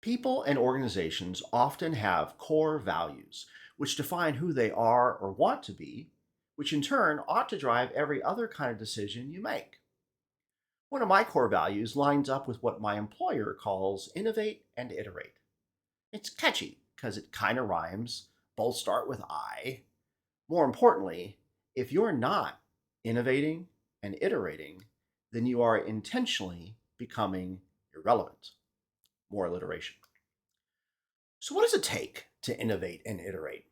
People and organizations often have core values, which define who they are or want to be, which in turn ought to drive every other kind of decision you make. One of my core values lines up with what my employer calls innovate and iterate. It's catchy because it kind of rhymes, both start with I. More importantly, if you're not innovating and iterating, then you are intentionally becoming irrelevant. More alliteration. So, what does it take to innovate and iterate?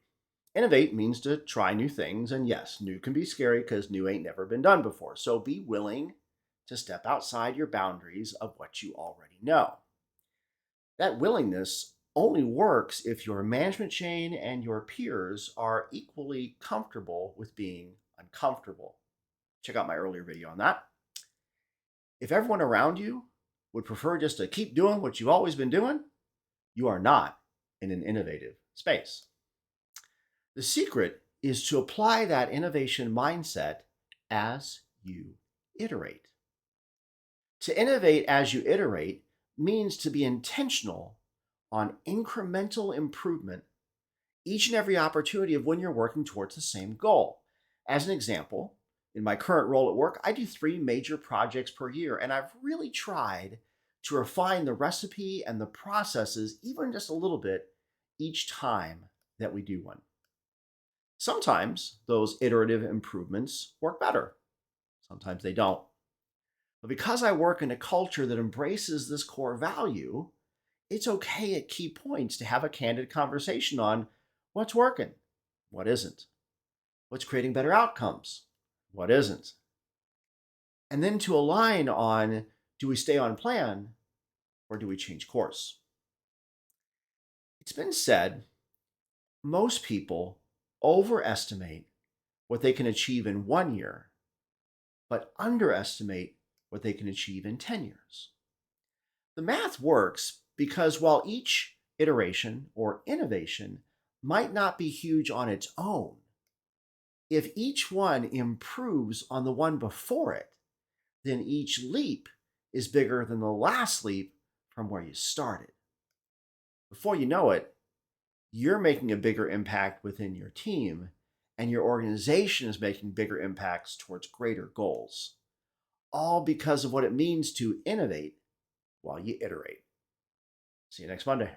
Innovate means to try new things, and yes, new can be scary because new ain't never been done before. So, be willing to step outside your boundaries of what you already know. That willingness only works if your management chain and your peers are equally comfortable with being uncomfortable. Check out my earlier video on that. If everyone around you would prefer just to keep doing what you've always been doing, you are not in an innovative space. The secret is to apply that innovation mindset as you iterate. To innovate as you iterate means to be intentional on incremental improvement each and every opportunity of when you're working towards the same goal. As an example, in my current role at work, I do 3 major projects per year, and I've really tried to refine the recipe and the processes even just a little bit each time that we do one. Sometimes those iterative improvements work better, sometimes they don't. But because I work in a culture that embraces this core value, it's okay at key points to have a candid conversation on what's working, what isn't, what's creating better outcomes, what isn't. And then to align on, do we stay on plan or do we change course? It's been said most people overestimate what they can achieve in 1 year, but underestimate what they can achieve in 10 years. The math works because while each iteration or innovation might not be huge on its own, if each one improves on the one before it, then each leap is bigger than the last leap from where you started. Before you know it, you're making a bigger impact within your team, and your organization is making bigger impacts towards greater goals, all because of what it means to innovate while you iterate. See you next Monday.